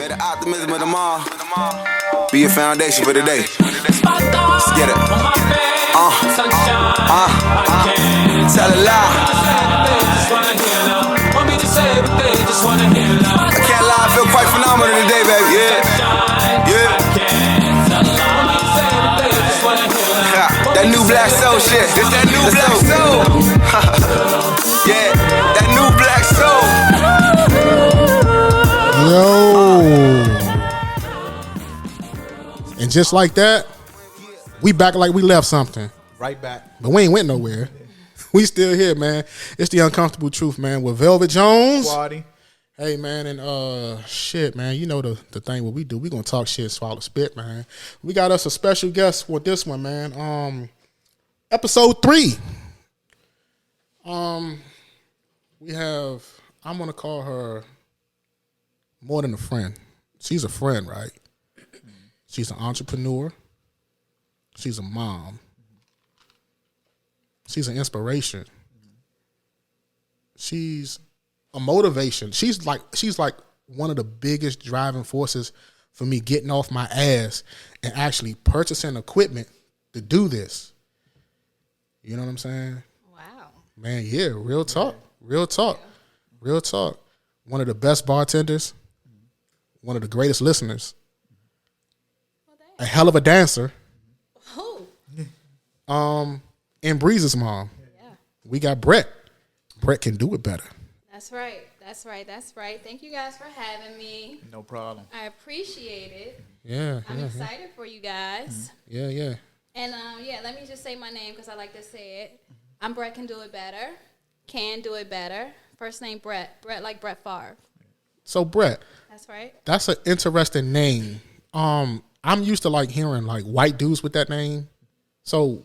May the optimism of tomorrow be your foundation for today. Let's get it. Tell it loud. I can't lie, I feel quite phenomenal today, baby. Yeah. That new black soul shit. It's that new black soul. Yeah, that new black soul. Yo. And just like that, we back like we left something. Right back. But we ain't went nowhere. We still here, man. It's the uncomfortable truth, man, with Velvet Jones. Squatty. Hey, man, and shit, man, you know the thing what we do. We gonna talk shit, swallow spit, man. We got us a special guest for this one, man. Episode 3. We have, I'm gonna call her more than a friend. She's a friend, right? She's an entrepreneur. She's a mom. She's an inspiration. She's a motivation. She's like one of the biggest driving forces for me getting off my ass and actually purchasing equipment to do this. You know what I'm saying? Wow. Man, yeah, real talk. Real talk. Real talk. One of the best bartenders. One of the greatest listeners. A hell of a dancer. Who? And Breeze's mom. Yeah. We got Brett. Brett can do it better. That's right. That's right. That's right. Thank you guys for having me. No problem. I appreciate it. Yeah. I'm excited for you guys. Yeah. And let me just say my name because I like to say it. I'm Brett Can Do It Better. Can Do It Better. First name Brett. Brett like Brett Favre. So Brett. That's right. That's an interesting name. I'm used to like hearing like white dudes with that name. So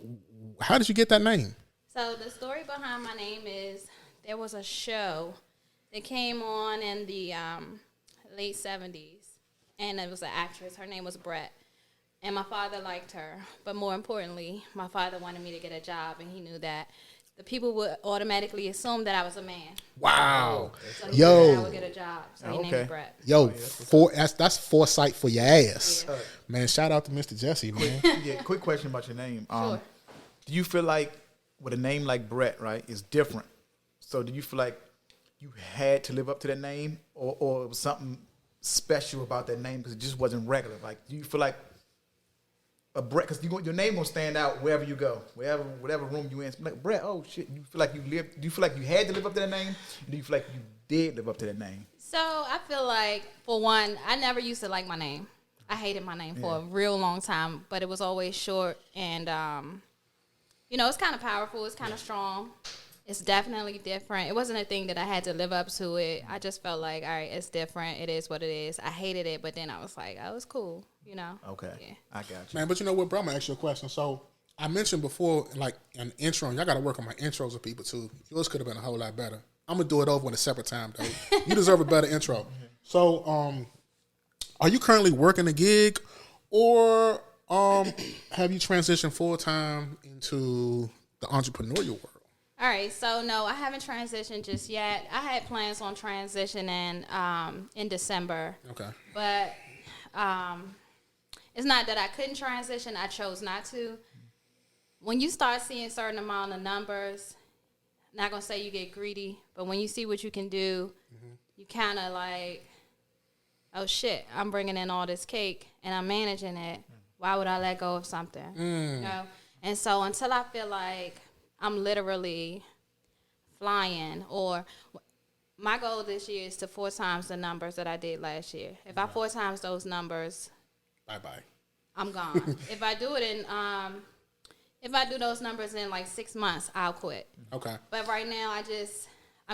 how did you get that name? So the story behind my name is there was a show that came on in the late 70s, and it was an actress. Her name was Brett, and my father liked her. But more importantly, my father wanted me to get a job, and he knew that the people would automatically assume that I was a man. Wow. So he said I would get a job, so he named me Brett. Yo, that's foresight for your ass. Yeah. Man, shout out to Mr. Jesse, man. Yeah, quick question about your name. Sure. Do you feel like with a name like Brett, right, is different? So do you feel like you had to live up to that name, or it was something special about that name because it just wasn't regular? Like, do you feel like a Brett, because your name will stand out wherever you go, whatever room you in. Like, Brett, oh shit, you feel like you lived? Do you feel like you had to live up to that name? Or do you feel like you did live up to that name? So I feel like, for one, I never used to like my name. I hated my name for a real long time, but it was always short, and it's kind of powerful. It's kind of strong. It's definitely different. It wasn't a thing that I had to live up to it. I just felt like, all right, it's different. It is what it is. I hated it, but then I was like, oh, it's cool, Okay. Yeah. I got you. Man, but you know what, bro? I'm going to ask you a question. So I mentioned before, like, an intro, and y'all got to work on my intros with people, too. Yours could have been a whole lot better. I'm going to do it over in a separate time, though. You deserve a better intro. So are you currently working a gig, or have you transitioned full-time into the entrepreneurial world? All right, so no, I haven't transitioned just yet. I had plans on transitioning in December. Okay. But it's not that I couldn't transition. I chose not to. When you start seeing certain amount of numbers, not going to say you get greedy, but when you see what you can do, you kind of like, oh, shit, I'm bringing in all this cake, and I'm managing it. Why would I let go of something? You know? And so until I feel like I'm literally flying, or my goal this year is to 4 times the numbers that I did last year. If I 4 times those numbers, bye-bye. I'm gone. If I do it if I do those numbers in like 6 months, I'll quit. Okay. But right now,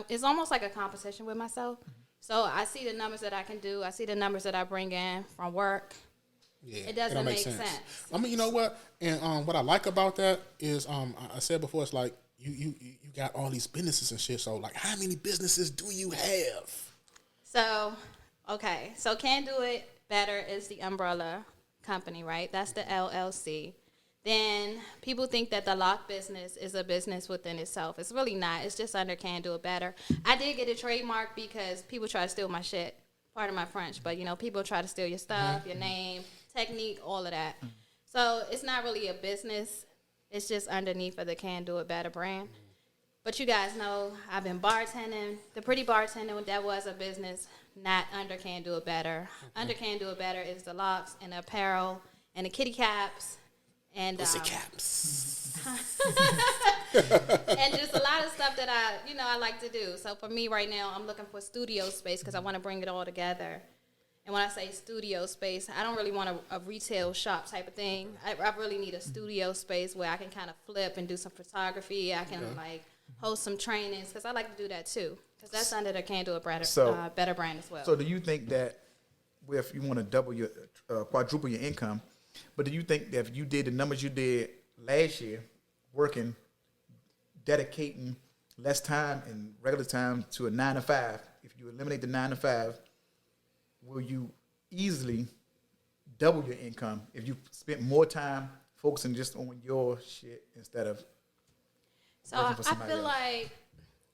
it's almost like a competition with myself. So I see the numbers that I can do. I see the numbers that I bring in from work. Yeah, it doesn't make sense. I mean, you know what? And what I like about that is, I said before, it's like you got all these businesses and shit. So, like, how many businesses do you have? So, okay. So, Can Do It Better is the umbrella company, right? That's the LLC. Then people think that the lock business is a business within itself. It's really not. It's just under Can Do It Better. I did get a trademark because people try to steal my shit. pardon my French, but, you know, people try to steal your stuff, your name, technique, all of that. So it's not really a business. It's just underneath of the Candoitbetter brand. But you guys know I've been bartending. The Pretty Bartending, that was a business, not under Candoitbetter. Under Candoitbetter is the locks and the apparel and the kitty caps. And Pussy caps. and just a lot of stuff that I like to do. So for me right now, I'm looking for studio space because I want to bring it all together. And when I say studio space, I don't really want a retail shop type of thing. I really need a studio space where I can kind of flip and do some photography. I can like host some trainings because I like to do that too. Because that's under the Candoitbetter better brand as well. So do you think that if you want to double your, quadruple your income, but do you think that if you did the numbers you did last year, working, dedicating less time and regular time to a 9 to 5, if you eliminate the 9 to 5, will you easily double your income if you spent more time focusing just on your shit instead of so working for I somebody feel else? like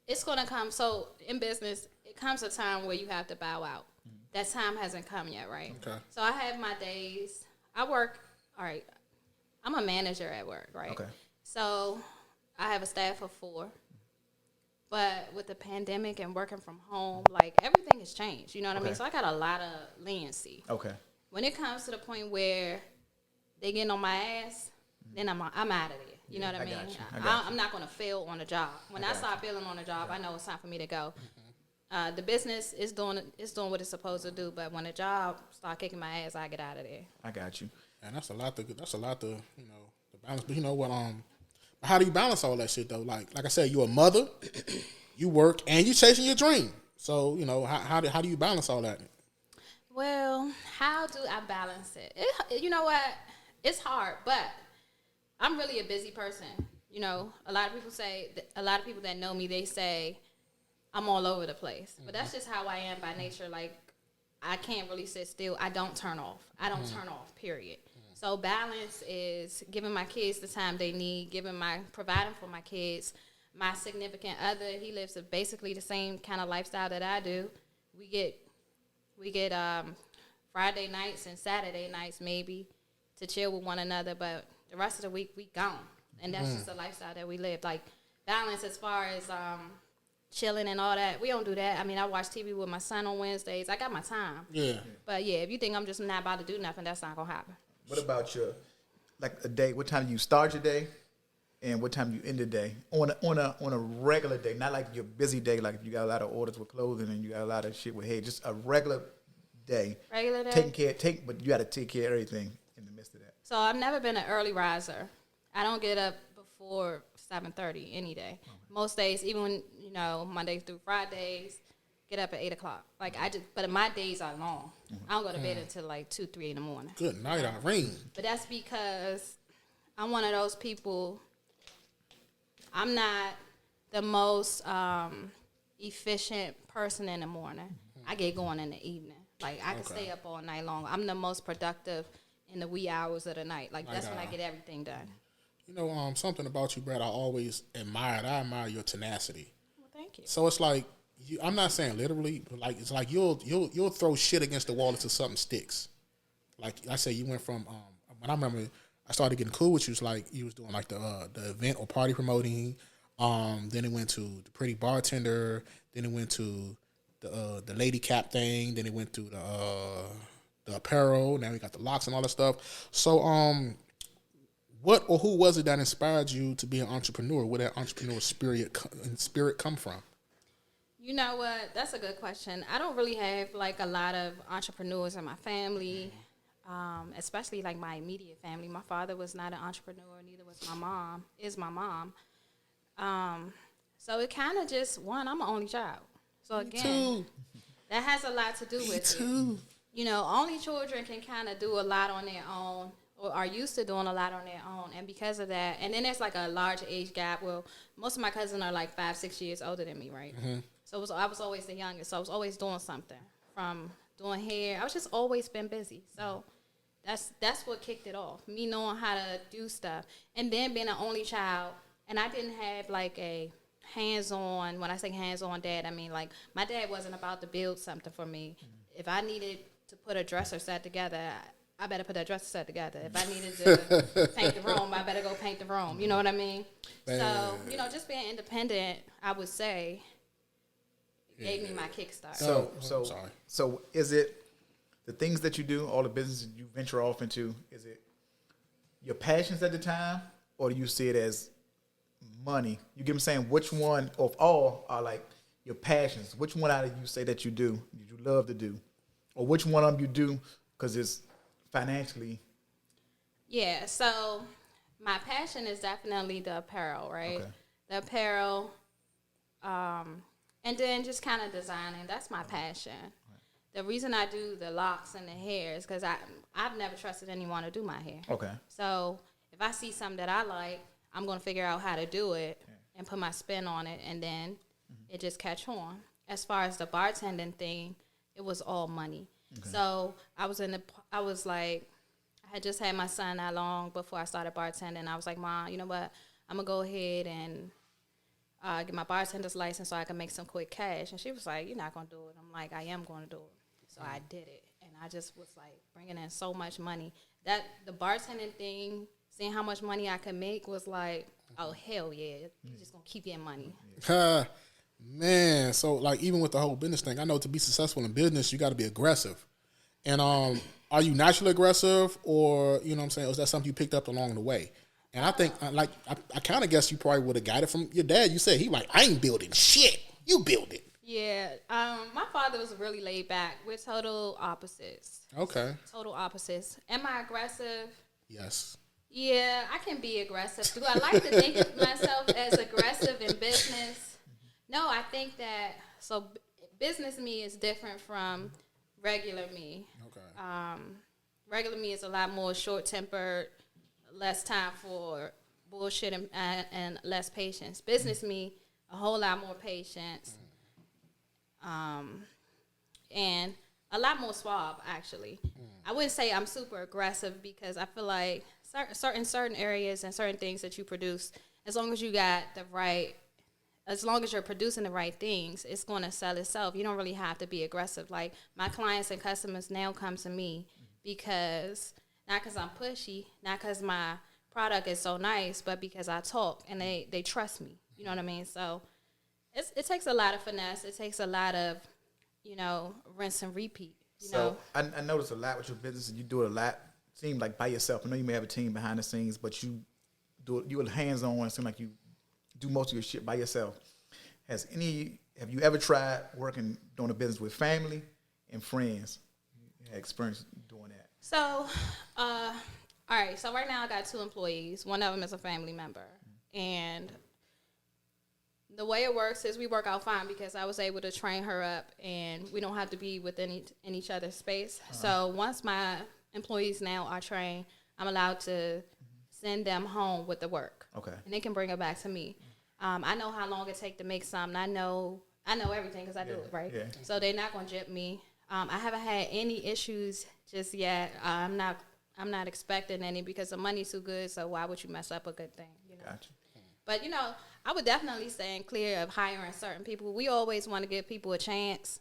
it's going to come. So in business, it comes a time where you have to bow out. That time hasn't come yet, right? Okay. So I have my days. I work, all right, I'm a manager at work, right? Okay. So I have a staff of 4. But with the pandemic and working from home, like everything has changed. You know what I mean? So I got a lot of leniency. Okay. When it comes to the point where they getting on my ass, then I'm out of there. You know what I mean? got you. I'm not going to fail on the job. When I start failing on the job, I know it's time for me to go. The business is doing what it's supposed to do, but when the job start kicking my ass, I get out of there. I got you. And that's a lot to to balance. But you know what? How do you balance all that shit though? Like I said, you're a mother, you work, and you chasing your dream. So you know how do you balance all that? Well, how do I balance it? You know what? It's hard, but I'm really a busy person. You know, a lot of people that know me, they say I'm all over the place. But that's just how I am by nature. Like, I can't really sit still. I don't turn off. Turn off, period. So balance is giving my kids the time they need, providing for my kids. My significant other, he lives basically the same kind of lifestyle that I do. We get Friday nights and Saturday nights maybe to chill with one another, but the rest of the week we gone. And that's just the lifestyle that we live. Like, balance as far as chilling and all that, we don't do that. I mean, I watch TV with my son on Wednesdays. I got my time. Yeah. But yeah, if you think I'm just not about to do nothing, that's not gonna happen. What about a day? What time do you start your day, and what time do you end the day on a regular day? Not like your busy day, like if you got a lot of orders with clothing and you got a lot of shit with hair. Just a regular day. Regular day. But you got to take care of everything in the midst of that. So I've never been an early riser. I don't get up before 7:30 any day. Most days, even when, Mondays through Fridays, get up at 8 o'clock. But my days are long. I don't go to bed until like 2, 3 in the morning. Good night, Irene. But that's because I'm one of those people. I'm not the most efficient person in the morning. I get going in the evening. Like, I can stay up all night long. I'm the most productive in the wee hours of the night. Like, that's when I get everything done. You know, something about you, Brad, I always admired. I admire your tenacity. Well, thank you. So it's like, I'm not saying literally, but like it's like you'll throw shit against the wall until something sticks. Like I said, you went from when I remember I started getting cool with you. It's like you was doing like the event or party promoting. Then it went to the Pretty Bartender. Then it went to the lady cap thing. Then it went to the apparel. Now we got the locks and all that stuff. So what or who was it that inspired you to be an entrepreneur? Where that entrepreneur spirit come from? You know what? That's a good question. I don't really have like a lot of entrepreneurs in my family, especially like my immediate family. My father was not an entrepreneur, neither was my mom. My mom. So it kind of just, I'm an only child. So again, that has a lot to do with it. You know, only children can kind of do a lot on their own, or are used to doing a lot on their own. And because of that, and then there's like a large age gap. Well, most of my cousins are like 5-6 years older than me, right? Mm-hmm. So I was always the youngest. So I was always doing something, from doing hair. I was just always been busy. So that's what kicked it off, me knowing how to do stuff. And then being an only child, and I didn't have like a hands-on, when I say hands-on dad, I mean like my dad wasn't about to build something for me. if I needed to put a dresser set together, I better put that dresser set together. If I needed to paint the room, I better go paint the room. You know what I mean? So, you know, just being independent, I would say, gave me my kickstart. So is it the things that you do, all the businesses you venture off into, is it your passions at the time, or do you see it as money? You get what I'm saying? Which one of all are like your passions? Which one out of you say that you do, you love to do? Or which one of them you do because it's financially? Yeah, so my passion is definitely the apparel, right? Okay. The apparel, and then just kind of designing. That's my passion. The reason I do the locks and the hair is because I've never trusted anyone to do my hair. Okay. So if I see something that I like, I'm going to figure out how to do it and put my spin on it, and then it just catch on. As far as the bartending thing, it was all money. Okay. So I had just had my son not long before I started bartending. I was like, Mom, you know what? I'm going to go ahead and get my bartender's license so I can make some quick cash. And she was like, you're not going to do it. I'm like, I am going to do it. So I did it. And I just was like bringing in so much money. That the bartending thing, seeing how much money I could make was like, oh, hell yeah. You're just going to keep getting money. Man, so like even with the whole business thing, I know to be successful in business, you got to be aggressive. And are you naturally aggressive, or you know what I'm saying, or is that something you picked up along the way? And I think I kind of guess you probably would have got it from your dad. You said he like, I ain't building shit. You build it. Yeah, my father was really laid back. We're total opposites. Okay. Total opposites. Am I aggressive? Yes. Yeah, I can be aggressive. Do I like to think of myself as aggressive in business? No, I think that, so business me is different from regular me. Okay. Regular me is a lot more short-tempered, less time for bullshit and less patience. Business me, a whole lot more patience. And a lot more suave, actually. I wouldn't say I'm super aggressive because I feel like certain areas and certain things that you produce, as long as you got the right, as long as you're producing the right things, it's going to sell itself. You don't really have to be aggressive. Like my clients and customers now come to me because, not because I'm pushy, not because my product is so nice, but because I talk and they trust me. You know what I mean? So it takes a lot of finesse. It takes a lot of, rinse and repeat. You know? I notice a lot with your business, and you do it a lot. Seem like by yourself. I know you may have a team behind the scenes, but you do it. You're hands-on. It seems like you do most of your shit by yourself. Have you ever tried doing a business with family and friends? You had experience doing that. So, all right. So right now I got 2 employees. One of them is a family member, and the way it works is we work out fine because I was able to train her up, and we don't have to be within in each other's space. So once my employees now are trained, I'm allowed to send them home with the work. Okay. And they can bring it back to me. I know how long it takes to make something. I know everything because I do it, right? Yeah. So they're not going to jip me. I haven't had any issues just yet. I'm not expecting any because the money's too good, so why would you mess up a good thing? Gotcha. But, I would definitely stand clear of hiring certain people. We always want to give people a chance.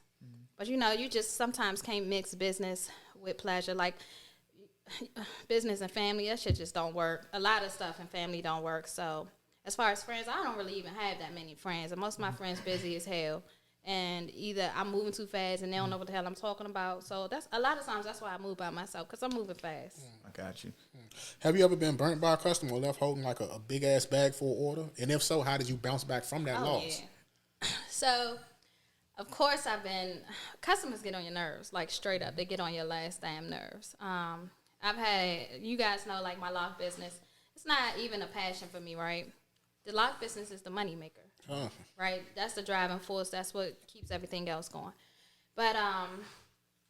But, you just sometimes can't mix business with pleasure. Like, business and family, that shit just don't work. A lot of stuff in family don't work. So, as far as friends, I don't really even have that many friends. And most of my friends busy as hell. And either I'm moving too fast and they don't know what the hell I'm talking about. So that's a lot of times that's why I move by myself, because I'm moving fast. I got you. Have you ever been burnt by a customer or left holding like a big ass bag for an order? And if so, how did you bounce back from that loss? Yeah. So, of course, customers get on your nerves, like straight up. They get on your last damn nerves. I've had, you guys know, like my lock business, it's not even a passion for me, right? The lock business is the money maker. Right? That's the driving force. That's what keeps everything else going. But I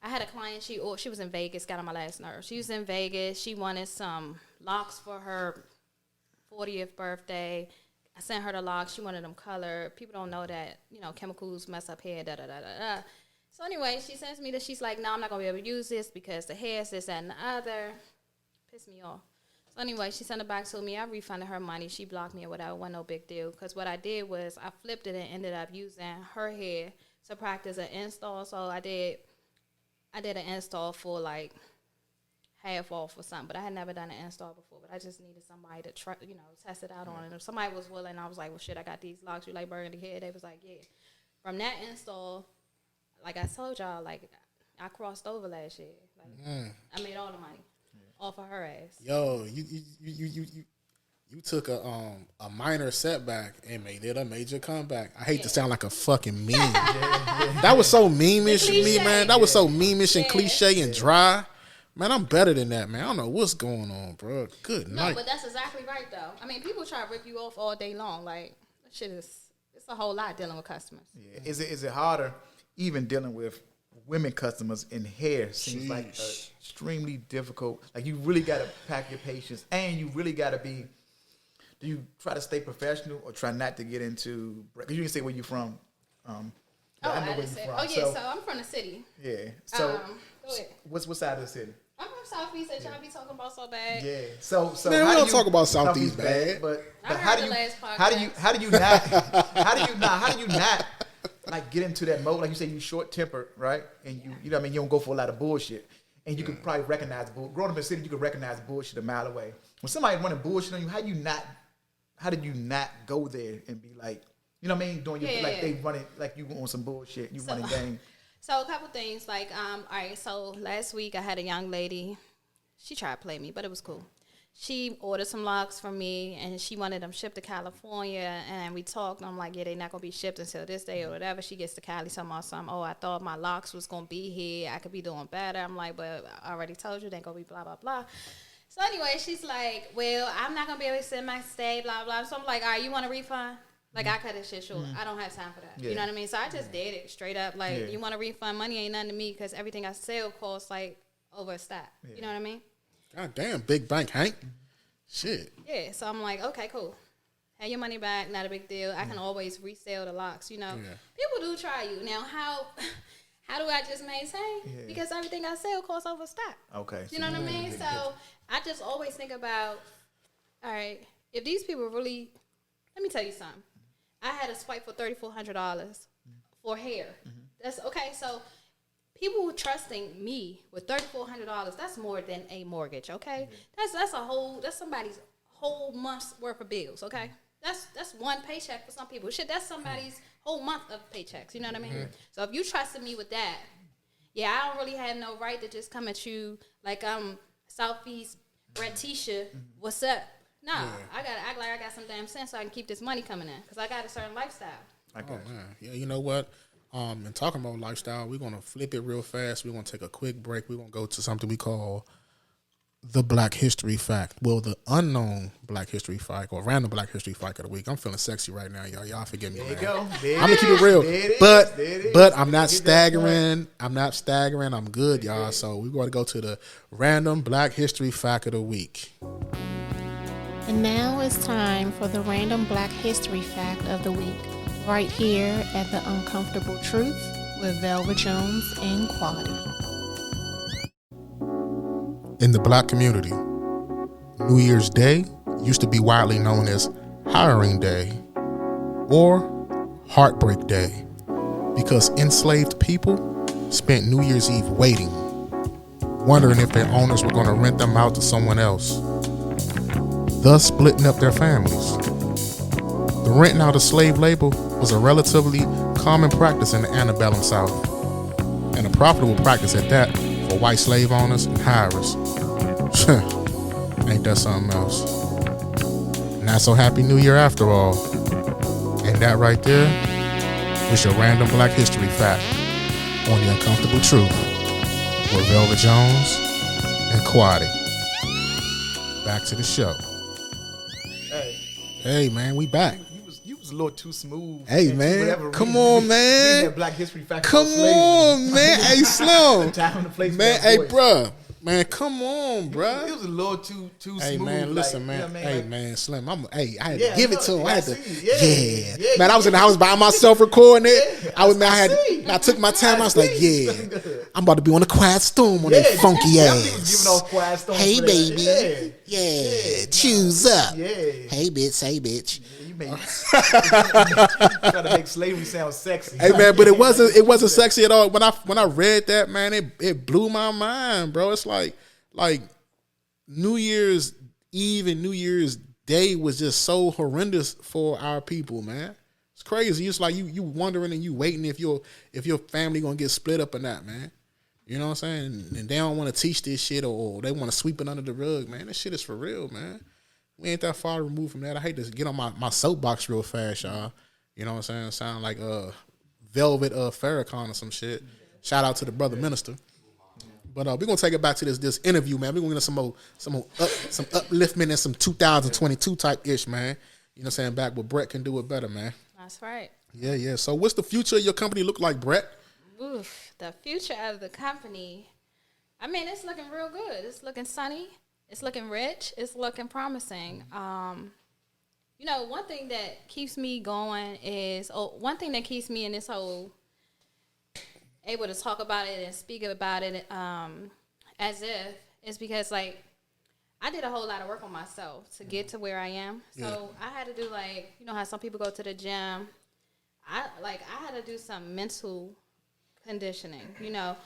had a client, she was in Vegas, got on my last nerve. She was in Vegas. She wanted some locks for her 40th birthday. I sent her the locks. She wanted them colored. People don't know that, chemicals mess up hair, da-da-da-da-da. So anyway, she sends me this. She's like, no, I'm not going to be able to use this because the hair is this, that, and the other. Pissed me off. So anyway, she sent it back to me. I refunded her money. She blocked me or whatever. It wasn't no big deal. Because what I did was I flipped it and ended up using her hair to practice an install. So I did I did an install for like half off or something, but I had never done an install before. But I just needed somebody to try, test it out on. And if somebody was willing, I was like, well, shit, I got these locks. You like burgundy hair? They was like, yeah. From that install, like I told y'all, like I crossed over last year. Like I made all the money off of her ass. Yo, you took a minor setback and made it a major comeback. I hate to sound like a fucking meme. That was so memeish to me, man. That was so memeish and cliche and dry. Man, I'm better than that, man. I don't know what's going on, bro. Good night. No, but that's exactly right, though. I mean, people try to rip you off all day long. Like, that shit it's a whole lot dealing with customers. Yeah. Is it harder even dealing with women customers in hair? Seems like extremely difficult. Like, you really got to pack your patience, and you really got to be. Do you try to stay professional or try not to get into? Because you can say where you're from. I know where you're from. So I'm from the city. Yeah. So go ahead. What side of the city? I'm from Southeast that y'all be talking about so bad. Yeah. So man, we don't talk about Southeast bad. But how do you not like get into that mode? Like you say, you short tempered, right? And you know what I mean, you don't go for a lot of bullshit. And you can probably recognize growing up in the city, you can recognize bullshit a mile away. When somebody running bullshit on you, how did you not go there and be like, you know what I mean, doing your like they running like you on some bullshit, running game. So a couple things, like, all right, so last week I had a young lady, she tried to play me, but it was cool. She ordered some locks from me, and she wanted them shipped to California, and we talked, and I'm like, yeah, they're not going to be shipped until this day or whatever. She gets to Cali, something, I thought my locks was going to be here, I could be doing better. I'm like, but I already told you, they ain't going to be blah, blah, blah. So anyway, she's like, well, I'm not going to be able to send my stay, blah, blah. So I'm like, all right, you want a refund? Like, I cut this shit short. I don't have time for that. Yeah. You know what I mean? So I just did it straight up. Like, you want a refund? Money ain't nothing to me because everything I sell costs, like, over a stack. You know what I mean? God damn, big bank, Hank. Shit. Yeah, so I'm like, okay, cool. Have your money back, not a big deal. I can always resell the locks, you know. Yeah. People do try you. Now, how do I just maintain? Yeah. Because everything I sell costs over a stack. Okay. You know what I mean? So I just always think about, all right, if these people really, let me tell you something. I had a swipe for $3,400 for hair. That's okay. So people trusting me with $3,400, that's more than a mortgage. Okay, that's somebody's whole month's worth of bills. Okay, that's one paycheck for some people. Shit, that's somebody's whole month of paychecks. You know what I mean? So if you trusted me with that, yeah, I don't really have no right to just come at you like I'm Southeast Brett Tisha. What's up? No, I gotta act like I got some damn sense so I can keep this money coming in because I got a certain lifestyle. Man, yeah, you know what? And talking about lifestyle, we're gonna flip it real fast. We're gonna take a quick break. We're gonna go to something we call the Black History Fact. Well, the unknown Black History Fact or random Black History Fact of the week. I'm feeling sexy right now, y'all. Y'all forgive me. There you go. I'm gonna keep it real, but I'm not staggering. I'm good, y'all. So we're gonna go to the random Black History Fact of the week. And now it's time for the random Black History Fact of the week, right here at The Uncomfortable Truth with Velvet Jones and Quaddy. In the Black community, New Year's Day used to be widely known as Hiring Day or Heartbreak Day because enslaved people spent New Year's Eve waiting, wondering if their owners were going to rent them out to someone else, thus splitting up their families. The renting out of slave labor was a relatively common practice in the antebellum South, and a profitable practice at that for white slave owners and hirers. Ain't that something else? Not so happy New Year after all. And that right there was your random Black History Fact on The Uncomfortable Truth with Velvet Jones and Quaddy. Back to the show. Hey man, we back. You was a little too smooth. Hey man, come on man. Black History Fact. Come on man. Hey Slim. Man, hey bruh. Man, come on, bruh. It was a little too smooth. Hey man, listen, like, man. You know what I mean? Hey like, man, Slim. I had to give it to him. I had to. Yeah. Man, I was in the house by myself recording it. I took my time. I was like, yeah, I'm about to be on a quiet storm on that funky ass. Giving off quiet storm. Hey baby. Yeah. Choose up. Yeah. Hey bitch. You made try to make slavery sound sexy. Hey man, but it wasn't sexy at all. When I read that, man, it blew my mind, bro. It's like New Year's Eve and New Year's Day was just so horrendous for our people, man. It's crazy. It's like you wondering and you waiting if your family gonna get split up or not, man. You know what I'm saying? And they don't want to teach this shit or they want to sweep it under the rug, man. This shit is for real, man. We ain't that far removed from that. I hate to get on my soapbox real fast, y'all. You know what I'm saying? Sound like Velvet Farrakhan or some shit. Shout out to the brother minister. But we're gonna take it back to this interview, man. We're gonna get some upliftment and some 2022 type ish, man. You know what I'm saying? Back with Brett Can Do It Better, man. That's right. Yeah. So what's the future of your company look like, Brett? Oof, the future of the company. I mean, it's looking real good. It's looking sunny. It's looking rich. It's looking promising. You know, one thing that keeps me going is, one thing that keeps me in this whole able to talk about it and speak about it as if is because, like, I did a whole lot of work on myself to get to where I am. So I had to do, like, you know how some people go to the gym. I had to do some mental conditioning, you know.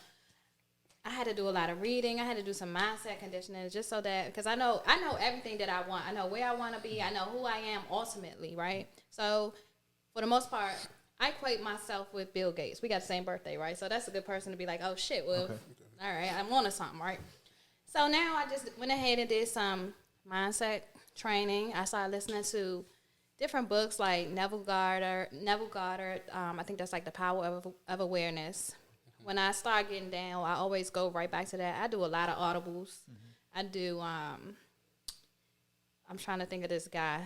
I had to do a lot of reading. I had to do some mindset conditioning just so that, because I know everything that I want. I know where I want to be. I know who I am ultimately, right? So for the most part, I equate myself with Bill Gates. We got the same birthday, right? So that's a good person to be like, oh, shit, well, all right, I'm on to something, right? So now I just went ahead and did some mindset training. I started listening to different books like Neville Goddard. I think that's like The Power of Awareness. When I start getting down, I always go right back to that. I do a lot of audibles. I do, I'm trying to think of this guy.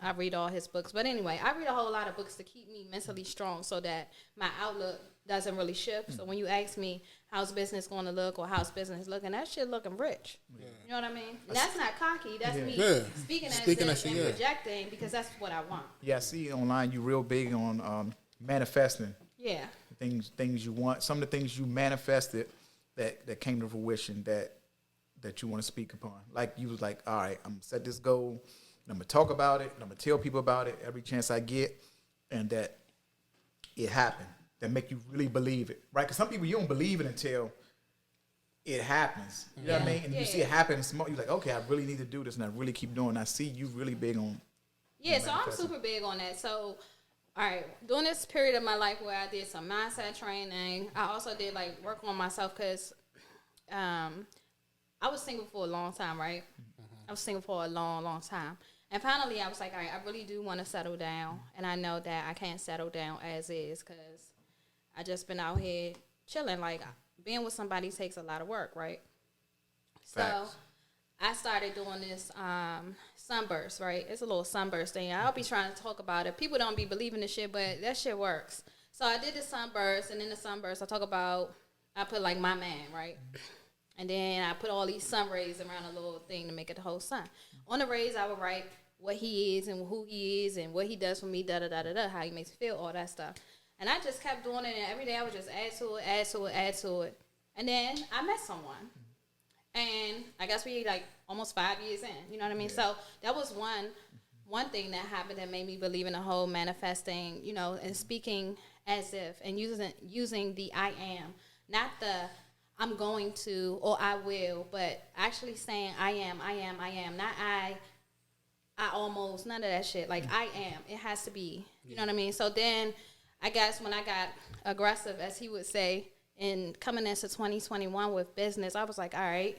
I read all his books. But anyway, I read a whole lot of books to keep me mentally strong so that my outlook doesn't really shift. So when you ask me, how's business going to look or how's business looking, that shit looking rich. Yeah. You know what I mean? And that's not cocky. That's me speaking as it and projecting because that's what I want. Yeah, I see online you real big on manifesting. Yeah. Things you want. Some of the things you manifested that came to fruition that you want to speak upon. Like you was like, all right, I'm going to set this goal. And I'm going to talk about it. And I'm going to tell people about it every chance I get. And that it happened. That make you really believe it, right? Because some people, you don't believe it until it happens. You know what I mean? And you see it happen small. You're like, okay, I really need to do this, and I really keep doing it. I see you really big on. Yeah, so I'm super big on that. So, all right, during this period of my life where I did some mindset training, I also did like work on myself because I was single for a long time, right? I was single for a long, long time. And finally, I was like, all right, I really do want to settle down. And I know that I can't settle down as is because I just been out here chilling. Like, being with somebody takes a lot of work, right? Facts. So I started doing this sunburst, right? It's a little sunburst thing. I'll be trying to talk about it. People don't be believing this shit, but that shit works. So I did the sunburst, and in the sunburst, I put, like, my man, right? And then I put all these sun rays around a little thing to make it the whole sun. On the rays, I would write what he is and who he is and what he does for me, da-da-da-da-da, how he makes me feel, all that stuff. And I just kept doing it, and every day I would just add to it. And then I met someone. And I guess we, like, almost 5 years in. You know what I mean? Yeah. So that was one thing that happened that made me believe in the whole manifesting, you know, and speaking as if, and using the I am. Not the I'm going to or I will, but actually saying I am. Not I almost, none of that shit. Like, I am. It has to be. You know what I mean? So then, I guess when I got aggressive, as he would say, in coming into 2021 with business, I was like, all right.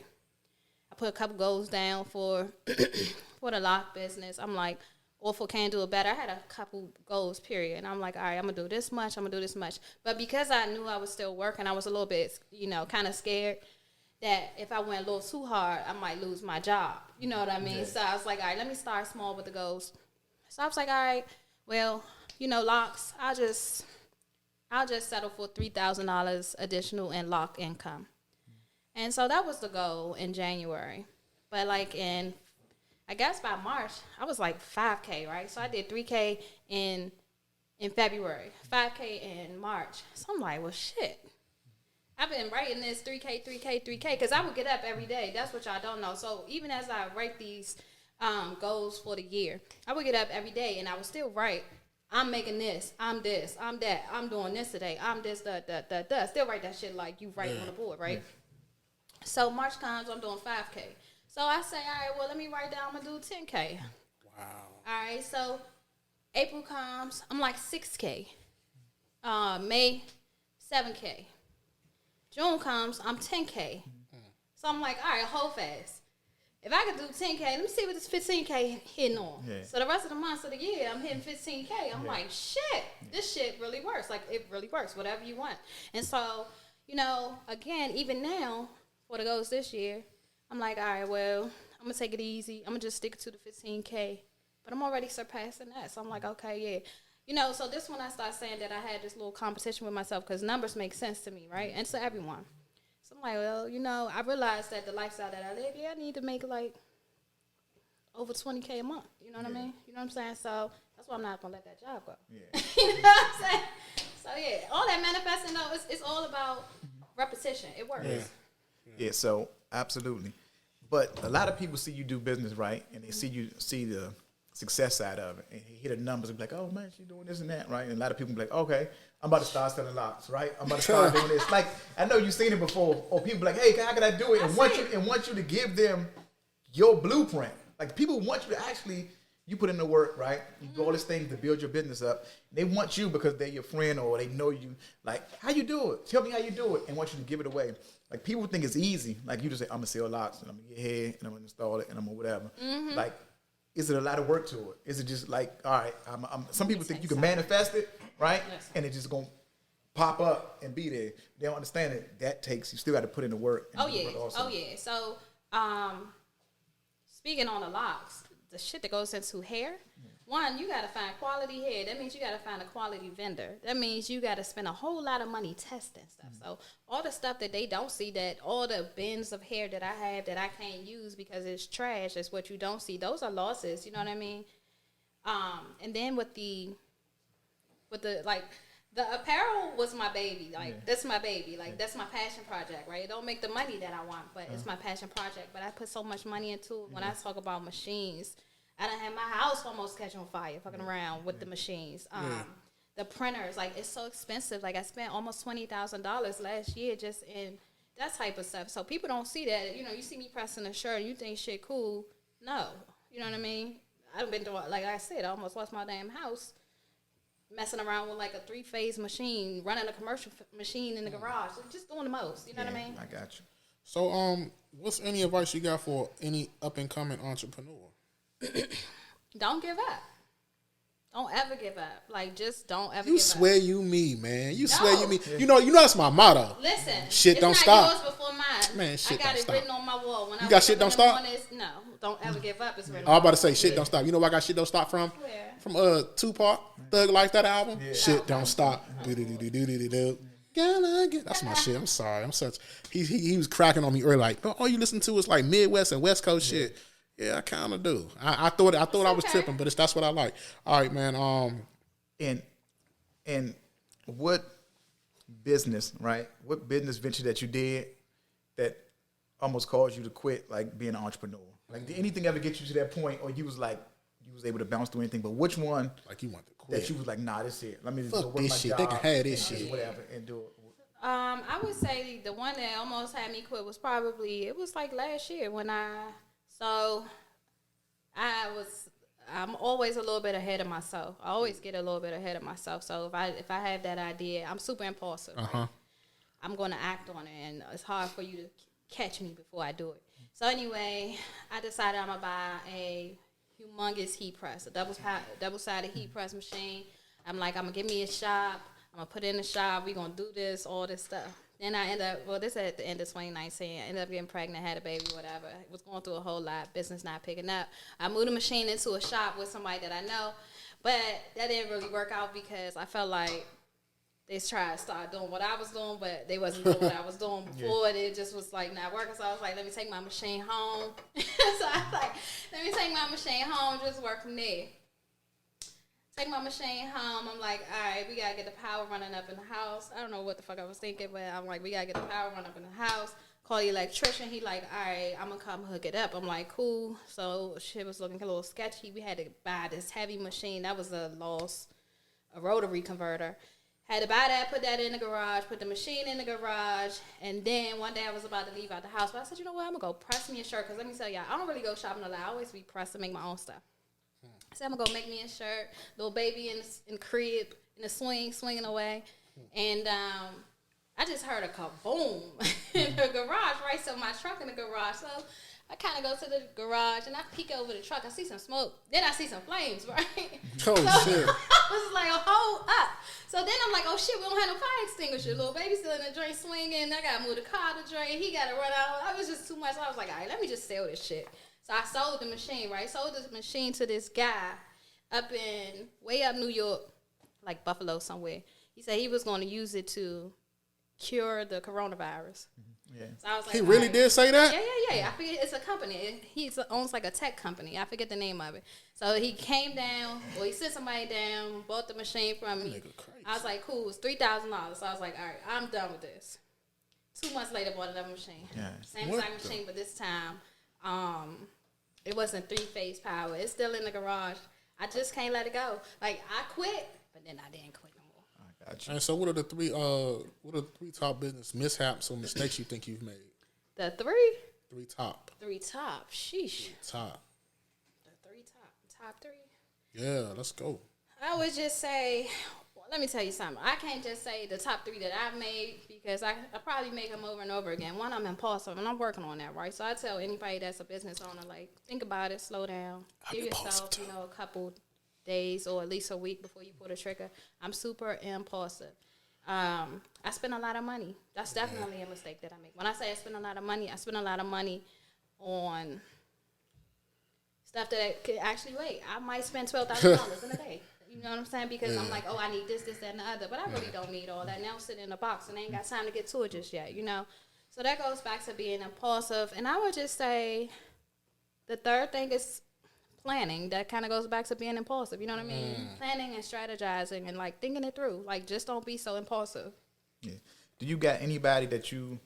I put a couple goals down for the lock business. I'm like, or for Candoitbetter, I had a couple goals, period. And I'm like, all right, I'm going to do this much, But because I knew I was still working, I was a little bit, you know, kind of scared that if I went a little too hard, I might lose my job. You know what I mean? Yeah. So I was like, all right, let me start small with the goals. So I was like, all right, well, you know, locks, I'll just settle for $3,000 additional in lock income. And so that was the goal in January. But like I guess by March, I was like 5K, right? So I did 3K in February, 5K in March. So I'm like, well, shit. I've been writing this 3K, because I would get up every day. That's what y'all don't know. So even as I write these goals for the year. I would get up every day and I would still write, I'm making this, I'm that, I'm doing this today, I'm this, da. Still write that shit like you write on the board, right? Yeah. So March comes, I'm doing 5K. So I say, all right, well, let me write down, I'm going to do 10K. Wow. All right, so April comes, I'm like 6K. May, 7K. June comes, I'm 10K. So I'm like, all right, hold fast. If I could do 10K, let me see what this 15K hitting on. Yeah. So the rest of the months of the year, I'm hitting 15K. I'm like, shit, this shit really works. Like, it really works, whatever you want. And so, you know, again, even now, for the goals this year, I'm like, all right, well, I'm going to take it easy. I'm going to just stick to the 15K. But I'm already surpassing that. So I'm like, okay, yeah. You know, so this when I start saying that I had this little competition with myself because numbers make sense to me, right? And to everyone. So I'm like, well, you know, I realized that the lifestyle that I live, I need to make like over 20K a month. You know what I mean? You know what I'm saying? So that's why I'm not going to let that job go. Yeah. You know what I'm saying? So, yeah, all that manifesting, though, it's all about repetition. It works. Yeah, so absolutely. But a lot of people see you do business, right? And they see the success side of it. And you hear the numbers and be like, oh, man, she's doing this and that, right? And a lot of people be like, okay, I'm about to start selling lots, right? I'm about to start doing this. Like, I know you've seen it before. Or people be like, hey, how can I do it? And want you to give them your blueprint. Like, people want you to actually, you put in the work, right? You do all these things to build your business up. They want you because they're your friend or they know you. Like, how you do it? Tell me how you do it. And want you to give it away. Like, people think it's easy. Like, you just say, I'm going to sell lots and I'm going to get here and I'm going to install it and I'm going to whatever. Mm-hmm. Like, is it a lot of work to it? Is it just like, all right, some people think you can manifest it, right? And it's just going to pop up and be there. They don't understand it. That takes, you still got to put in the work. Oh, yeah. So, speaking on the locks, the shit that goes into hair, one, you got to find quality hair. That means you got to find a quality vendor. That means you got to spend a whole lot of money testing stuff. So all the stuff that they don't see, that all the bins of hair that I have that I can't use because it's trash, is what you don't see. Those are losses. You know what I mean? And then with the like, the apparel was my baby. Like, that's my baby. Like, that's my passion project, right? It don't make the money that I want, but it's my passion project. But I put so much money into it. When I talk about machines, I done had my house almost catch on fire fucking around with the machines. The printers, like, it's so expensive. Like, I spent almost $20,000 last year just in that type of stuff. So people don't see that. You know, you see me pressing a shirt and you think shit cool. No. You know what I mean? I've been doing, like I said, I almost lost my damn house messing around with like a 3-phase machine, running a commercial machine in the garage. Just doing the most. You know what I mean? I got you. So, what's any advice you got for any up-and-coming entrepreneur? Don't give up. Don't ever give up. Like, just don't ever give up. You swear you me, man. You swear you me. You know that's my motto. Listen. Shit don't stop. Yours before mine. Man, shit I got don't it stop. written on my wall. When you got shit don't stop? No. Don't ever give up. It's written I was about to say shit don't stop. You know where I got shit don't stop from? Where? From Tupac, Thug Life, that album. Yeah. Shit don't stop. That's my shit. I'm sorry. I'm such. He was cracking on me early. Like, all you listen to is like Midwest and West Coast shit. Yeah, I kind of do. I thought I was tripping, but that's what I like. All right, man. And what business, right? What business venture that you did that almost caused you to quit, like being an entrepreneur? Like, did anything ever get you to that point, or you was able to bounce through anything? But which one? Like, you want to quit? That you was like, nah, this it. Let me just fuck go work this my shit. job, They can have this shit, whatever, and do it. I would say the one that almost had me quit was probably, it was like last year when I'm always a little bit ahead of myself. I always get a little bit ahead of myself. So if I have that idea, I'm super impulsive. I'm going to act on it, and it's hard for you to catch me before I do it. So anyway, I decided I'm going to buy a humongous heat press, a double-sided heat press machine. I'm like, I'm going to get me a shop. I'm going to put it in the shop. We're going to do this, all this stuff. Then I end up, this is at the end of 2019. I ended up getting pregnant, had a baby, whatever. I was going through a whole lot, business not picking up. I moved the machine into a shop with somebody that I know, but that didn't really work out because I felt like they tried to start doing what I was doing, but they wasn't doing what I was doing before. And it just was like not working. So I was like, let me take my machine home. So I was like, let me take my machine home, just work from there. Take my machine home. I'm like, all right, we got to get the power running up in the house. I don't know what the fuck I was thinking, but I'm like, we got to get the power running up in the house. call the electrician. He like, all right, I'm gonna come hook it up. I'm like, cool. So shit was looking a little sketchy. We had to buy this heavy machine. That was a rotary converter. Had to buy that, put that in the garage, put the machine in the garage, and then one day I was about to leave out the house, but I said, you know what, I'm gonna go press me a shirt, because let me tell y'all, I don't really go shopping a lot. I always be pressed and make my own stuff. I said, I'm gonna go make me a shirt, little baby in the crib, in the swinging away, and I just heard a kaboom in the garage, right? So my truck in the garage, so I kind of go to the garage and I peek over the truck. I see some smoke. Then I see some flames, right? Oh, so shit. I was like, hold up. So then I'm like, oh, shit, we don't have no fire extinguisher. Little baby still in the drain swinging. I got to move the car to drain. He got to run out. I was just too much. So I was like, all right, let me just sell this shit. So I sold the machine, right? Sold this machine to this guy way up New York, like Buffalo somewhere. He said he was going to use it to cure the coronavirus. Yeah. So I was like, He really did say that? Yeah. I forget, it's a company. He owns like a tech company. I forget the name of it. So he came down, or he sent somebody down, bought the machine from me. I was like, cool, it's $3,000. So I was like, all right, I'm done with this. 2 months later, bought another machine. Yeah. Same exact machine, but this time, it wasn't 3-phase power. It's still in the garage. I just can't let it go. Like, I quit, but then I didn't quit no more. I got you. And so what are the three top business mishaps or mistakes you think you've made? The three? Three top. Sheesh. Top. The top three. Yeah, let's go. I would just say, well, let me tell you something. I can't just say the top three that I've made, because I probably make them over and over again. One, I'm impulsive, and I'm working on that, right? So I tell anybody that's a business owner, like, think about it, slow down. Give yourself, a couple days or at least a week before you pull the trigger. I'm super impulsive. I spend a lot of money. That's definitely a mistake that I make. When I say I spend a lot of money, I spend a lot of money on stuff that could actually wait. I might spend $12,000 in a day. You know what I'm saying? Because I'm like, oh, I need this, that, and the other. But I really don't need all that. Now I'm sitting in a box and I ain't got time to get to it just yet, So that goes back to being impulsive. And I would just say the third thing is planning. That kind of goes back to being impulsive. You know what I mean? Planning and strategizing and, like, thinking it through. Like, just don't be so impulsive. Yeah. Do you got anybody that you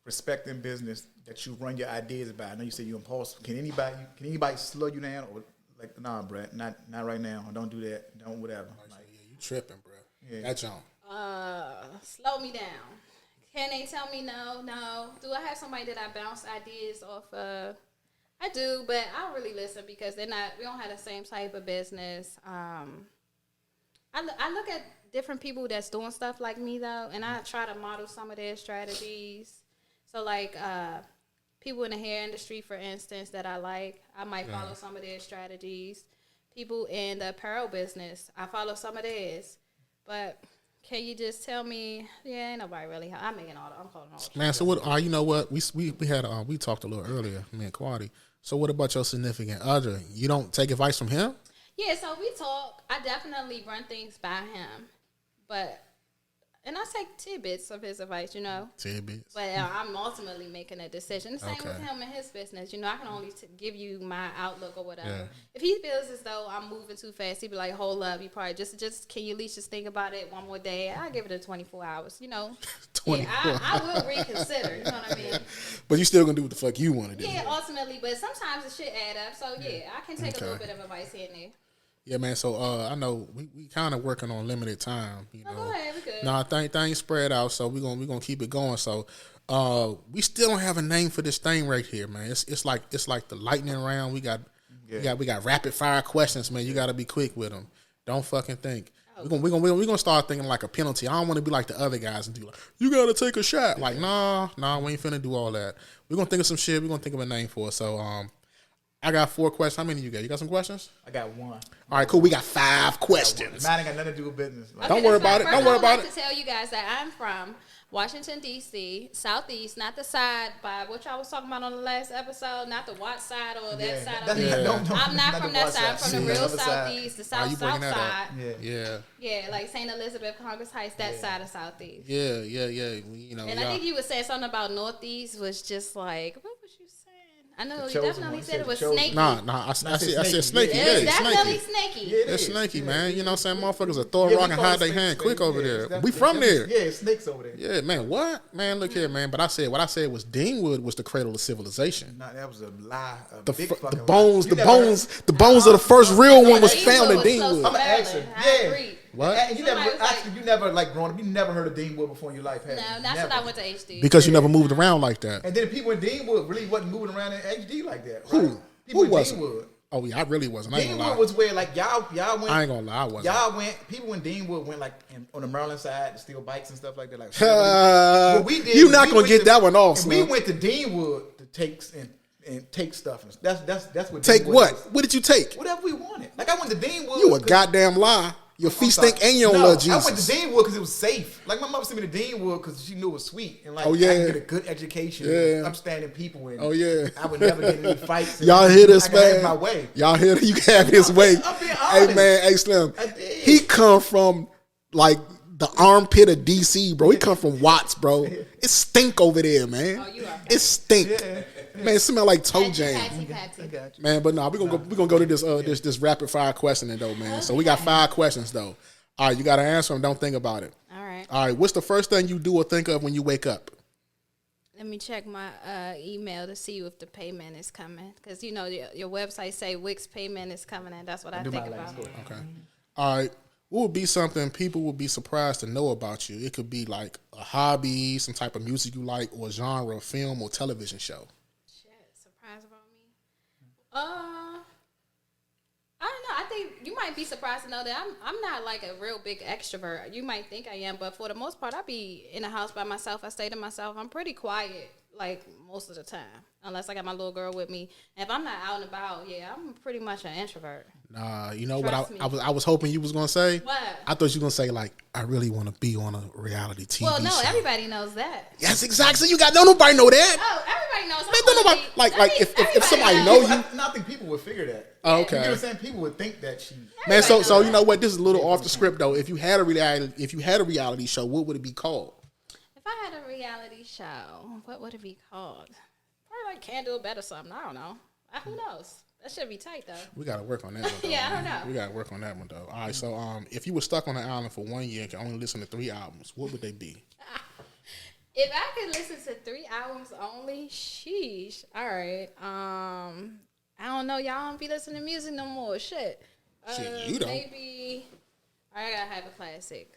respect in business that you run your ideas by? I know you say you're impulsive. Can anybody slow you down, or like, nah, Brett, not right now. Don't do that. Don't whatever. Like, yeah, you tripping, bro. Yeah. That jump. Slow me down. Can they tell me no? No. Do I have somebody that I bounce ideas off of? I do, but I don't really listen because we don't have the same type of business. I look at different people that's doing stuff like me, though, and I try to model some of their strategies. So, like, people in the hair industry, for instance, that I like, I might follow some of their strategies. People in the apparel business, I follow some of theirs. But can you just tell me? Yeah, ain't nobody really. I'm making I'm calling all. Man, so what? You know what? We talked a little earlier, me and Quadi. So what about your significant other? You don't take advice from him? Yeah, so we talk. I definitely run things by him, and I take tidbits of his advice, Tidbits. But I'm ultimately making a decision. The same with him and his business. I can only give you my outlook or whatever. Yeah. If he feels as though I'm moving too fast, he'd be like, hold up. You probably just can you at least just think about it one more day? I'll give it 24 hours, 24 hours. I will reconsider, you know what I mean? But you still going to do what the fuck you want to do. Yeah, ultimately. But sometimes the shit add up. So, yeah, I can take a little bit of advice here and there. Yeah, man. So I know we kind of working on limited time. Go ahead, we good. Nah, things spread out, so we gonna keep it going. So we still don't have a name for this thing right here, man. It's like the lightning round. We got rapid fire questions, man. You got to be quick with them. Don't fucking think. We're gonna start thinking like a penalty. I don't want to be like the other guys and do like, you gotta take a shot. Like, nah, we ain't finna do all that. We're gonna think of some shit. We're gonna think of a name for it. So I got 4 questions. How many you got? You got some questions? I got 1. All right, cool. We got 5 questions. Mine ain't got nothing to do with business. Okay, don't worry about it. Don't worry about it. I would like to tell you guys that I'm from Washington, D.C., Southeast, not the side by what y'all was talking about on the last episode, not the Watts side or that side of it. I'm not from that side. I'm from the real Southeast, the South side. Yeah, like St. Elizabeth, Congress Heights, that side of Southeast. Yeah. And I think you were saying something about Northeast was just like, what was you saying? I know The you chosen definitely one. said it was Chosen. snaky. Nah. I said snaky. Yeah, Yeah, It's it's definitely snaky. snaky. Yeah, it It's is. snaky, Yeah, man. it You know what I'm saying? is. Motherfuckers will throw a Yeah, rock we and call hide it their snakes, hand baby. quick over Yeah, there. it's We from there. Yeah, it's snakes over there. Yeah, man. What? Man, look here, man. But what I said was Deanwood was the cradle of civilization. Nah, that was a lie. The Big the fucking bones, lie. the You never bones, the bones of the first real one was Deanwood found in was close Deanwood. to I'm an accent. Maryland. I Yeah. agree. What? And you never, Somebody was actually, you never like growing up. You never heard of Deanwood before in your life, have No, you? that's Never. what I went to HD. Because you never moved around like that. And then people in Deanwood really wasn't moving around in HD like that. Right? Who? People Who in wasn't? Deanwood. Oh yeah, I really wasn't. I ain't gonna Deanwood lie. was where like y'all went. I ain't gonna lie, I wasn't. Y'all went. People in Deanwood went like on the Maryland side to steal bikes and stuff like that. Like what we did. You was not we gonna went get to- that one off, and we son. went to Deanwood to take and take stuff. And that's what. Take Deanwood what? is. What did you take? Whatever we wanted. Like I went to Deanwood. You a 'cause- goddamn lie. Your feet I'm sorry. stink and you don't No, love I went to Jesus. Deanwood because it was safe. Like my mother sent me to Deanwood because she knew it was sweet and like Oh, yeah. I could get a good education, Yeah. with upstanding people, and Oh, yeah. I would never get in any fights. and Y'all hear this, I could have man? my way. Y'all hear you can have his way. I'm being Hey honest. man, hey Slim. I did. He come from like the armpit of DC, bro. He come from Watts, bro. It stink over there, man. Oh, you are It stink. Yeah. Man, it smell like toe jam. I got you. Man, but no, we're gonna go to this rapid fire questioning though, man. So we got 5 questions though. All right, you gotta answer them. Don't think about it. All right. All right, what's the first thing you do or think of when you wake up? Let me check my email to see if the payment is coming. Because, you know, your website say Wix payment is coming, and that's what I Do think my about. last one. Okay. All right. What would be something people would be surprised to know about you? It could be like a hobby, some type of music you like, or genre, film, or television show. Shit, surprise about me? I don't know. I think you might be surprised to know that I'm not like a real big extrovert. You might think I am, but for the most part, I be in the house by myself. I stay to myself. I'm pretty quiet, like most of the time, unless I got my little girl with me. And if I'm not out and about, yeah, I'm pretty much an introvert. Nah, you know Trust what me. I was hoping you was gonna say? What? I thought you were gonna say like, I really want to be on a reality TV Well, no, show. everybody knows that. Yes, exactly. You got nobody know that. Oh, everybody knows. Man, don't nobody like if somebody know you. I think people would figure that. Oh, You okay. know what I'm saying? People would think that she. Man, so Everybody knows you know what? This is a little off the script though. If you had a reality show, what would it be called? If I had a reality show, what would it be called? Probably like Candoitbetter or something. I don't know. Who knows? That should be tight though. We gotta work on that one though. Yeah, I don't man. know. We gotta work on that one though. All right, so if you were stuck on an island for 1 year and could only listen to 3 albums, what would they be? If I could listen to 3 albums only, sheesh. All right. I don't know. Y'all don't be listening to music no more. Shit. Shit, you don't. Maybe. I gotta have a classic.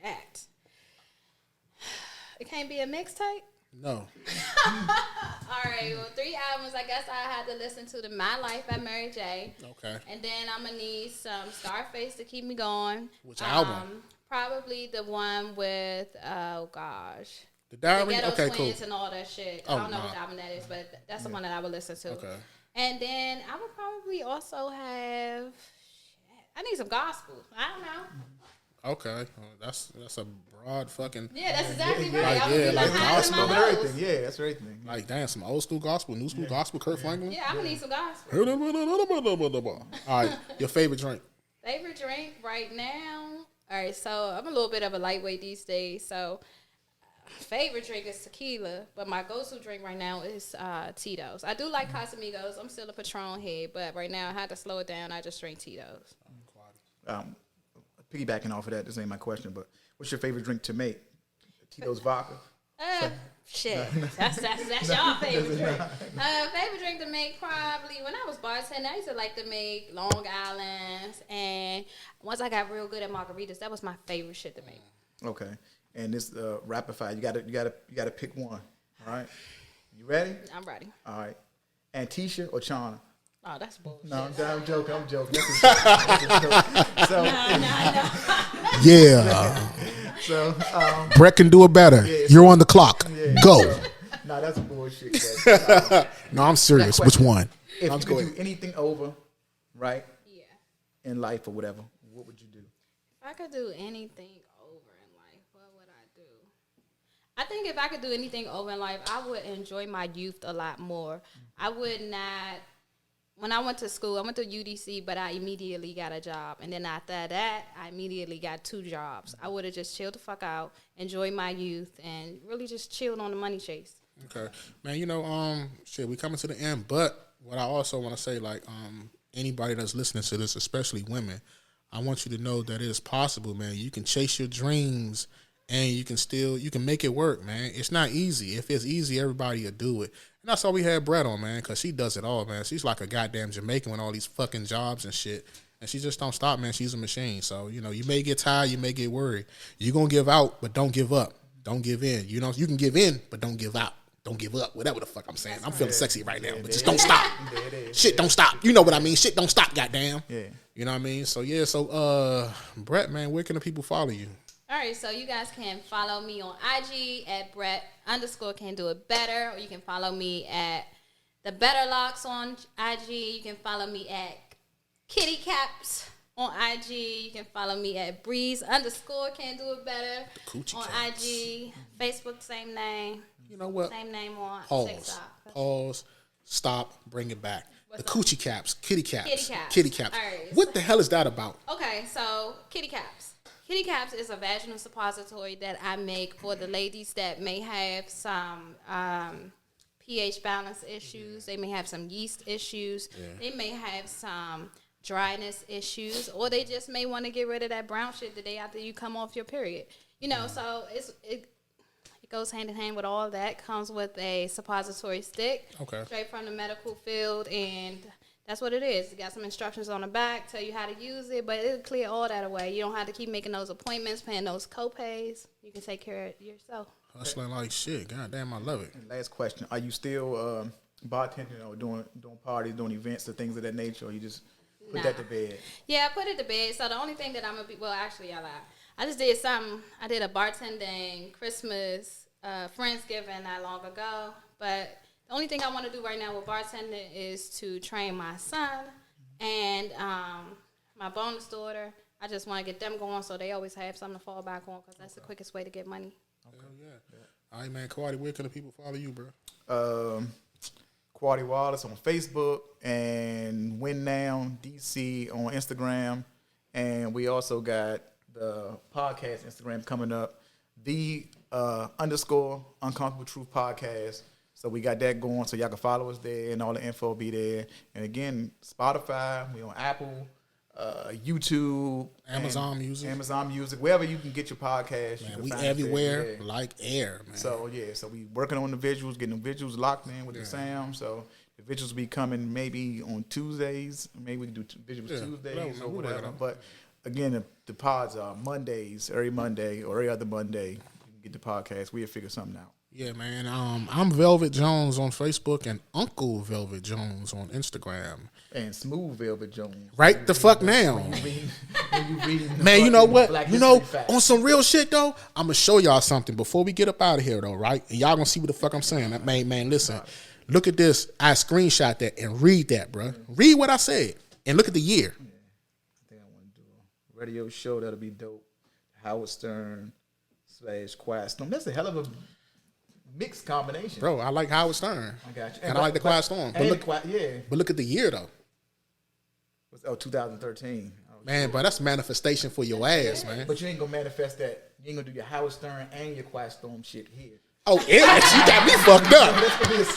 Shit. It can't be a mixtape. No. All right. Well, 3 albums. I guess I had to listen to the My Life by Mary J. Okay. And then I'm gonna need some Scarface to keep me going. Which album? Probably the one with The the Diary. Ghetto Okay, cool. Twins and all that shit. Oh, I don't know nah. what album that is, but that's the one that I would listen to. Okay. And then I would probably also have. Shit, I need some gospel. I don't know. Okay. That's a broad fucking Yeah, that's exactly right. Like, I would yeah, be like like highs and gospel my But lows. everything, yeah, that's everything. like damn some old school gospel, new school gospel, Kurt Franklin. Yeah, I'm gonna need some gospel. All right, your favorite drink. Favorite drink right now. All right, so I'm a little bit of a lightweight these days. So favorite drink is tequila, but my go-to drink right now is Tito's. I do like Casamigos. I'm still a Patron head, but right now I had to slow it down. I just drink Tito's. Piggybacking off of that, this ain't my question, but what's your favorite drink to make? Tito's vodka. Shit, that's y'all favorite drink. Favorite drink to make probably when I was bartending, I used to like to make Long Island's, and once I got real good at margaritas, that was my favorite shit to make. Okay, and this rapid fire, you gotta pick one. All right, you ready? I'm ready. All right, Antisha or Chana? Oh, that's bullshit. No, I'm joking. That's a joke. That's a joke. So, Yeah, so Brett can do it better. You're on the clock. Go. no, that's bullshit. But, No, I'm serious. Which one? if Let's you go could ahead. do anything over, right, Yeah. in life or whatever, what would you do? If I could do anything over in life, what would I do? I think if I could do anything over in life, I would enjoy my youth a lot more. I would not. When I went to school, I went to UDC, but I immediately got a job. And then after that, I immediately got 2 jobs. I would have just chilled the fuck out, enjoyed my youth, and really just chilled on the money chase. Okay, man. You know, shit, we coming to the end, but what I also want to say, like, anybody that's listening to this, especially women, I want you to know that it is possible, man. You can chase your dreams, and you can make it work, man. It's not easy. If it's easy, everybody will do it. And that's why we had Brett on, man, because she does it all, man. She's like a goddamn Jamaican with all these fucking jobs and shit. And she just don't stop, man. She's a machine. So, you know, you may get tired, you may get worried. You're going to give out, but don't give up. Don't give in. You know, you can give in, but don't give out. Don't give up. Whatever the fuck I'm saying. I'm feeling sexy right now, but just don't stop. Shit don't stop. You know what I mean? Shit don't stop, goddamn. Yeah. You know what I mean? So, yeah. So, Brett, man, where can the people follow you? All right, so you guys can follow me on IG at Brett_Candoitbetter, or you can follow me at The Better Locks on IG. You can follow me at Kitty Caps on IG. You can follow me at Breeze_Candoitbetter on IG. Facebook, same name. You know what? Same name on TikTok. Pause. Stop. Bring it back. The coochie caps. Kitty caps. Kitty caps. Kitty caps. All right, what the hell is that about? Okay, so kitty caps. Kitty caps is a vaginal suppository that I make for the ladies that may have some pH balance issues. They may have some yeast issues. Yeah. They may have some dryness issues, or they just may want to get rid of that brown shit the day after you come off your period. You know, so it goes hand in hand with all of that. Comes with a suppository stick, straight from the medical field, and that's what it is. You got some instructions on the back, tell you how to use it, but it'll clear all that away. You don't have to keep making those appointments, paying those co-pays. You can take care of it yourself. Hustling like shit. God damn, I love it. And last question. Are you still bartending or doing parties, doing events or things of that nature, or you just put that to bed? Yeah, I put it to bed. So the only thing that I'm going to be, well, actually, I just did something. I did a bartending Christmas, Friendsgiving not long ago, but the only thing I want to do right now with bartending is to train my son and my bonus daughter. I just want to get them going so they always have something to fall back on, because that's the quickest way to get money. Okay, yeah. All right, man. Kwadi, where can the people follow you, bro? Kwadi Wallace on Facebook and Win Now DC on Instagram. And we also got the podcast Instagram coming up, the _Uncomfortable Truth Podcast. So we got that going, so y'all can follow us there, and all the info will be there. And again, Spotify, we on Apple, YouTube, Amazon Music, wherever you can get your podcast. Man, we everywhere like air, man. So so we working on the visuals, getting the visuals locked in with the sound. So the visuals will be coming maybe on Tuesdays. Maybe we can do visuals Tuesdays or whatever. But again, the pods are Mondays, every Monday or every other Monday. You can get the podcast. We'll figure something out. Yeah, man. I'm Velvet Jones on Facebook and Uncle Velvet Jones on Instagram. And Smooth Velvet Jones. Right the fuck now. Man, you know what? You know, on some real shit, though, I'm going to show y'all something before we get up out of here, though, right? And y'all going to see what the fuck I'm saying. Man, listen. Look at this. I screenshot that and read that, bro. Read what I said. And look at the year. Yeah. I think I want to do a radio show. That'll be dope. Howard Stern / Quiet Storm. That's a hell of a mixed combination. Bro, I like Howard Stern. I got you. And I like the Quiet Storm. But look at the year, though. 2013. Man, but that's manifestation for your ass, man. But you ain't going to manifest that. You ain't going to do your Howard Stern and your Quiet Storm shit here. Oh, yeah, you got me fucked up.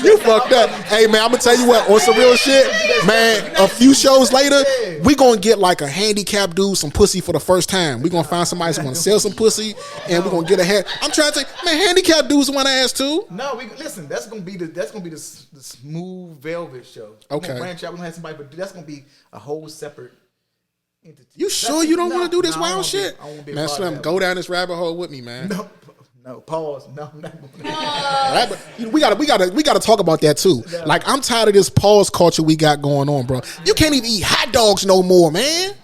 You fucked up. Hey, man, I'm going to tell you what, on some real shit, man, a few shows later, we going to get like a handicapped dude some pussy for the first time. We going to find somebody who's going to sell some pussy, and we're going to get ahead. I'm trying to say, man, handicapped dudes want to ass too. No, listen, that's going to be the Smooth Velvet show. We're going to branch out. We're going to have somebody, but that's going to be a whole separate entity. You sure you don't want to do this wild shit? Man, Slim, go down this rabbit hole with me, man. No, pause. No, I'm not going we gotta talk about that too. No. Like, I'm tired of this pause culture we got going on, bro. You can't even eat hot dogs no more, man.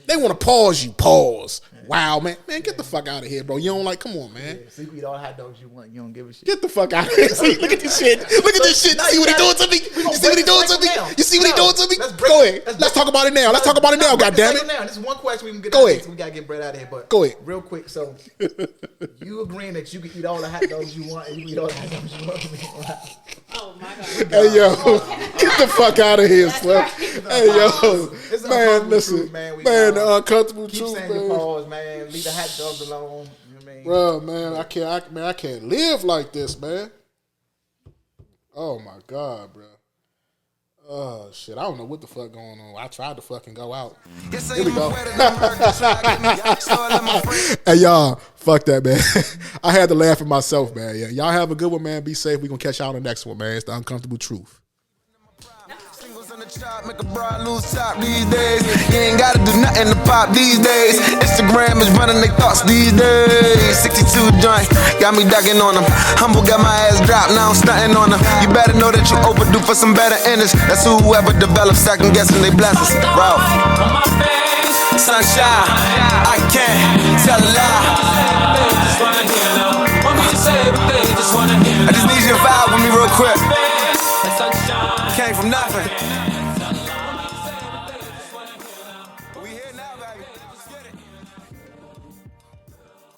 They want to pause you. Pause. Wow, man. Man, get the fuck out of here, bro. You don't like, come on, man. Yeah, so you can eat all the hot dogs you want. You don't give a shit. Get the fuck out of here. See, look at this shit. Look at this shit. See what he doing to me? You see what he doing to me? You see what he doing to me? Go ahead. Let's talk about it now. Let's talk about it now, goddammit. This is one question we can get out of. So we got to get Brett out of here. But go ahead. Real quick. So you agreeing that you can eat all the hot dogs you want and you can eat all the hot dogs you want? Oh, my God. Hey, yo. Get the fuck out of here, Slim. Hey, yo. Man, listen. Man, the uncomfortable truth, man. Keep saying your pause, man. Leave the hot dogs alone. You know what I mean? Bro, man, I can't live like this, man. Oh my God, bro. Oh shit, I don't know what the fuck going on. I tried to fucking go out. Here we go. Hey y'all, fuck that, man. I had to laugh at myself, man. Yeah, y'all have a good one, man. Be safe. We gonna catch y'all on the next one, man. It's the Uncomfortable Truth. Make a broad lose top these days. You ain't gotta do nothing to pop these days. Instagram is running their thoughts these days. 62 joint, got me ducking on them. Humble got my ass dropped, now I'm stunting on them. You better know that you overdue for some better endings. That's whoever develops second guessing they blessings. Ralph. Sunshine, I can't tell a lie. I just need you to vibe with me real quick. Came from nothing.